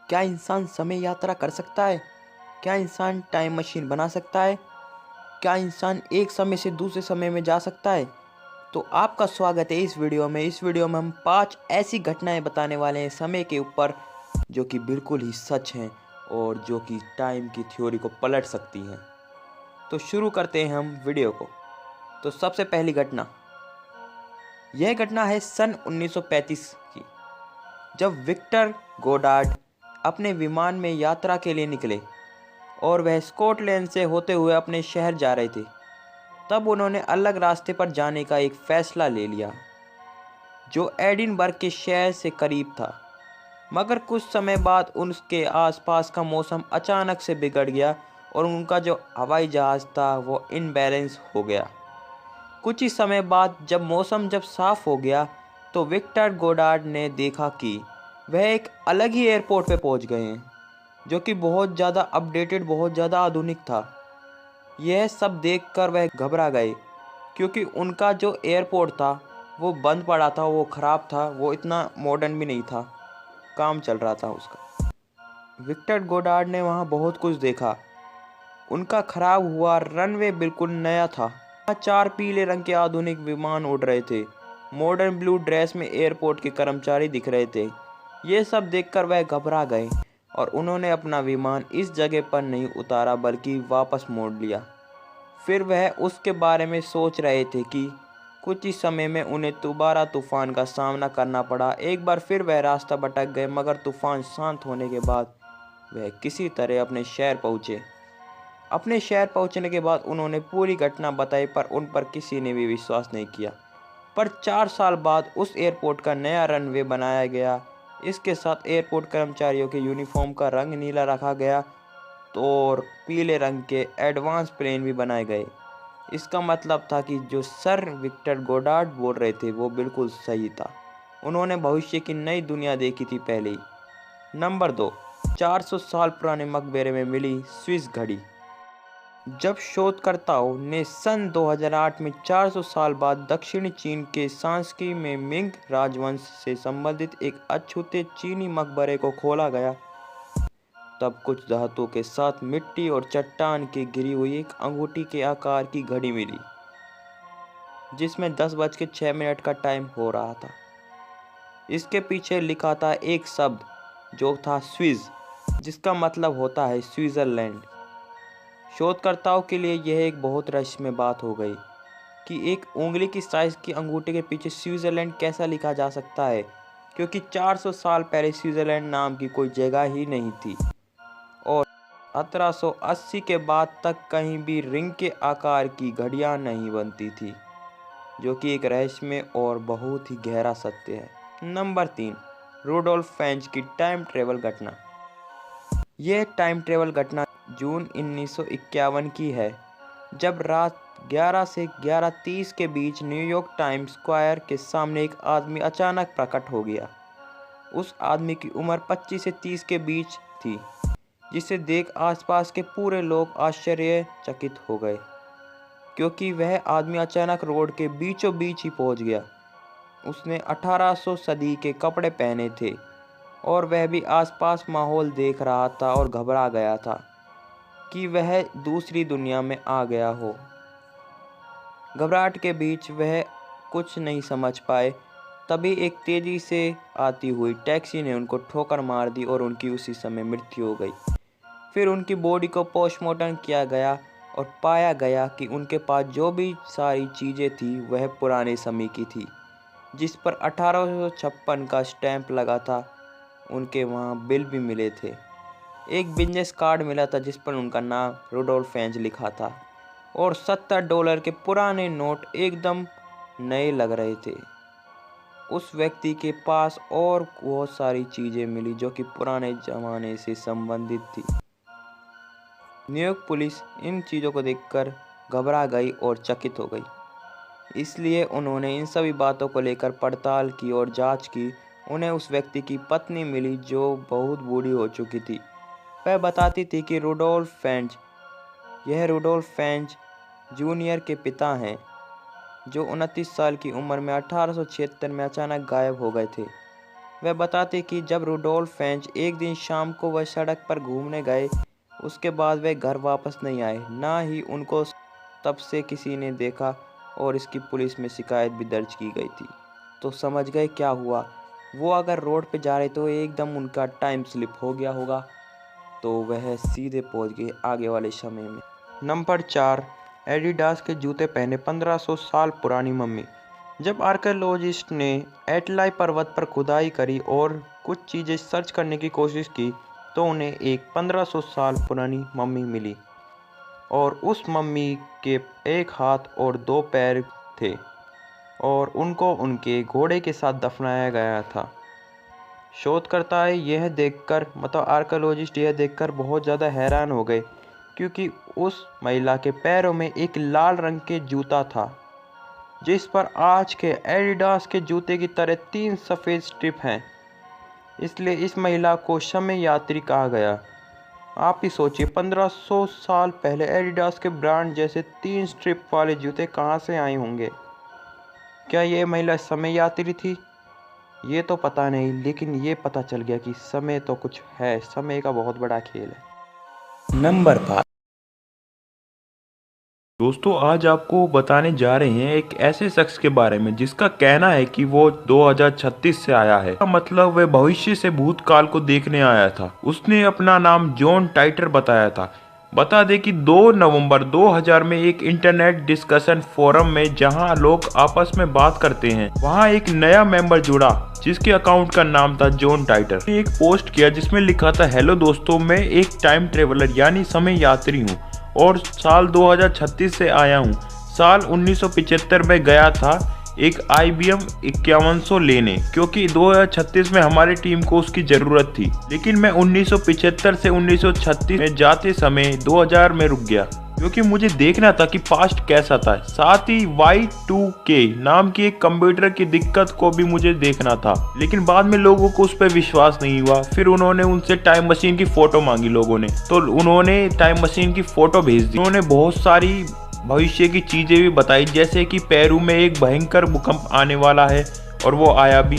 क्या इंसान समय यात्रा कर सकता है? क्या इंसान टाइम मशीन बना सकता है? क्या इंसान एक समय से दूसरे समय में जा सकता है? तो आपका स्वागत है इस वीडियो में। इस वीडियो में हम 5 ऐसी घटनाएं बताने वाले हैं समय के ऊपर जो कि बिल्कुल ही सच हैं और जो कि टाइम की थ्योरी को पलट सकती हैं। तो शुरू करते हैं हम वीडियो को। तो सबसे पहली घटना, यह घटना है सन 1935 की, जब विक्टर गोडार्ड अपने विमान में यात्रा के लिए निकले और वह स्कॉटलैंड से होते हुए अपने शहर जा रहे थे। तब उन्होंने अलग रास्ते पर जाने का एक फैसला ले लिया जो एडिनबर्ग के शहर से करीब था। मगर कुछ समय बाद उनके आसपास का मौसम अचानक से बिगड़ गया और उनका जो हवाई जहाज़ था वो इनबैलेंस हो गया। कुछ ही समय बाद जब साफ हो गया तो विक्टर गोडार्ड ने देखा कि वह एक अलग ही एयरपोर्ट पे पहुंच गए हैं जो कि बहुत ज़्यादा अपडेटेड, बहुत ज़्यादा आधुनिक था। यह सब देखकर वह घबरा गए क्योंकि उनका जो एयरपोर्ट था वो बंद पड़ा था, वो ख़राब था, वो इतना मॉडर्न भी नहीं था, काम चल रहा था उसका। विक्टर गोडार्ड ने वहाँ बहुत कुछ देखा। उनका खराब हुआ रनवे बिल्कुल नया था। वहाँ 4 पीले रंग के आधुनिक विमान उड़ रहे थे। मॉडर्न ब्लू ड्रेस में एयरपोर्ट के कर्मचारी दिख रहे थे। ये सब देखकर वह घबरा गए और उन्होंने अपना विमान इस जगह पर नहीं उतारा बल्कि वापस मोड़ लिया। फिर वह उसके बारे में सोच रहे थे कि कुछ ही समय में उन्हें दोबारा तूफान का सामना करना पड़ा। एक बार फिर वह रास्ता भटक गए, मगर तूफान शांत होने के बाद वह किसी तरह अपने शहर पहुँचे। अपने शहर पहुंचने के बाद उन्होंने पूरी घटना बताई, पर उन पर किसी ने भी विश्वास नहीं किया। पर 4 साल बाद उस एयरपोर्ट का नया रनवे बनाया गया। इसके साथ एयरपोर्ट कर्मचारियों के यूनिफॉर्म का रंग नीला रखा गया और पीले रंग के एडवांस प्लेन भी बनाए गए। इसका मतलब था कि जो सर विक्टर गोडार्ड बोल रहे थे वो बिल्कुल सही था। उन्होंने भविष्य की नई दुनिया देखी थी पहले ही। नंबर 2, 400 साल पुराने मकबरे में मिली स्विस घड़ी। जब शोधकर्ताओं ने सन 2008 में 400 साल बाद दक्षिणी चीन के सांस्की में मिंग राजवंश से संबंधित एक अछूते चीनी मकबरे को खोला गया, तब कुछ धातु के साथ मिट्टी और चट्टान की घिरी हुई एक अंगूठी के आकार की घड़ी मिली जिसमें 10:06 का टाइम हो रहा था। इसके पीछे लिखा था एक शब्द जो था स्विस, जिसका मतलब होता है स्विट्जरलैंड। शोधकर्ताओं के लिए यह एक बहुत रहस्यमय बात हो गई कि एक उंगली की साइज की अंगूठी के पीछे स्विट्जरलैंड कैसा लिखा जा सकता है, क्योंकि 400 साल पहले स्विट्जरलैंड नाम की कोई जगह ही नहीं थी और 1780 के बाद तक कहीं भी रिंग के आकार की घड़ियां नहीं बनती थी, जो कि एक रहस्यमय और बहुत ही गहरा सत्य है। नंबर 3, रूडोल्फ फेंच की टाइम ट्रेवल घटना। यह टाइम ट्रेवल घटना जून 1951 की है, जब रात 11 से 11:30 के बीच न्यूयॉर्क टाइम्स स्क्वायर के सामने एक आदमी अचानक प्रकट हो गया। उस आदमी की उम्र 25 से 30 के बीच थी, जिसे देख आसपास के पूरे लोग आश्चर्यचकित हो गए, क्योंकि वह आदमी अचानक रोड के बीचों बीच ही पहुंच गया। उसने 1800 सदी के कपड़े पहने थे और वह भी आसपास माहौल देख रहा था और घबरा गया था कि वह दूसरी दुनिया में आ गया हो। घबराहट के बीच वह कुछ नहीं समझ पाए। तभी एक तेजी से आती हुई टैक्सी ने उनको ठोकर मार दी और उनकी उसी समय मृत्यु हो गई। फिर उनकी बॉडी को पोस्टमार्टम किया गया और पाया गया कि उनके पास जो भी सारी चीज़ें थी वह पुराने समय की थी, जिस पर 1856 का स्टैंप लगा था। उनके वहाँ बिल भी मिले थे। एक बिजनेस कार्ड मिला था जिस पर उनका नाम रूडोल्फ फेंच लिखा था और $70 के पुराने नोट एकदम नए लग रहे थे। उस व्यक्ति के पास और बहुत सारी चीज़ें मिली जो कि पुराने ज़माने से संबंधित थी। न्यूयॉर्क पुलिस इन चीज़ों को देखकर घबरा गई और चकित हो गई। इसलिए उन्होंने इन सभी बातों को लेकर पड़ताल की और जांच की। उन्हें उस व्यक्ति की पत्नी मिली जो बहुत बूढ़ी हो चुकी थी। वह बताती थी कि रूडोल्फ फेंच जूनियर के पिता हैं, जो 29 साल की उम्र में 1876 में अचानक गायब हो गए थे। वह बताते कि जब रुडोल्फ फेंच एक दिन शाम को वह सड़क पर घूमने गए, उसके बाद वे घर वापस नहीं आए, ना ही उनको तब से किसी ने देखा और इसकी पुलिस में शिकायत भी दर्ज की गई थी। तो समझ गए क्या हुआ, वो अगर रोड पे जा रहे तो एकदम उनका टाइम स्लिप हो गया होगा, तो वह सीधे पहुंच गए आगे वाले समय में। नंबर 4, एडिडास के जूते पहने 1500 साल पुरानी मम्मी। जब आर्कियोलॉजिस्ट ने एटलाई पर्वत पर खुदाई करी और कुछ चीज़ें सर्च करने की कोशिश की, तो उन्हें एक 1500 साल पुरानी मम्मी मिली और उस मम्मी के एक हाथ और 2 पैर थे और उनको उनके घोड़े के साथ दफनाया गया था। शोधकर्ता यह देखकर आर्कियोलॉजिस्ट यह देखकर बहुत ज़्यादा हैरान हो गए, क्योंकि उस महिला के पैरों में एक लाल रंग के जूता था, जिस पर आज के एडिडास के जूते की तरह 3 सफ़ेद स्ट्रिप हैं। इसलिए इस महिला को समय यात्री कहा गया। आप ही सोचिए, 1500 साल पहले एडिडास के ब्रांड जैसे 3 स्ट्रिप वाले जूते कहाँ से आए होंगे। क्या ये महिला समय यात्री थी? ये तो पता नहीं, लेकिन ये पता चल गया कि समय तो कुछ है, समय का बहुत बड़ा खेल है। नंबर 5। दोस्तों, आज आपको बताने जा रहे हैं एक ऐसे शख्स के बारे में जिसका कहना है कि वो 2036 से आया है। मतलब वह भविष्य से भूतकाल को देखने आया था। उसने अपना नाम जॉन टाइटर बताया था। बता दें कि 2 नवंबर 2000 में एक इंटरनेट डिस्कशन फोरम में जहां लोग आपस में बात करते हैं, वहां एक नया मेंबर जुड़ा जिसके अकाउंट का नाम था जॉन टाइटर। ने एक पोस्ट किया जिसमें लिखा था, हेलो दोस्तों, मैं एक टाइम ट्रेवलर यानी समय यात्री हूँ और साल 2036 से आया हूँ। साल 1975 में गया था एक IBM 5100 लेने, क्योंकि 2036 में हमारी टीम को उसकी ज़रूरत थी। लेकिन मैं 1975 से 1936 में जाते समय 2000 में रुक गया, क्योंकि मुझे देखना था कि पास्ट कैसा था। साथ ही Y2K नाम की एक कंप्यूटर की दिक्कत को भी मुझे देखना था। लेकिन बाद में लोगों को उस पर विश्वास नहीं हुआ। फिर उन्होंने उनसे टाइम मशीन की फ़ोटो मांगी लोगों ने, तो उन्होंने टाइम मशीन की फ़ोटो भेज दी। उन्होंने बहुत सारी भविष्य की चीज़ें भी बताई, जैसे कि पेरू में एक भयंकर भूकंप आने वाला है और वो आया भी।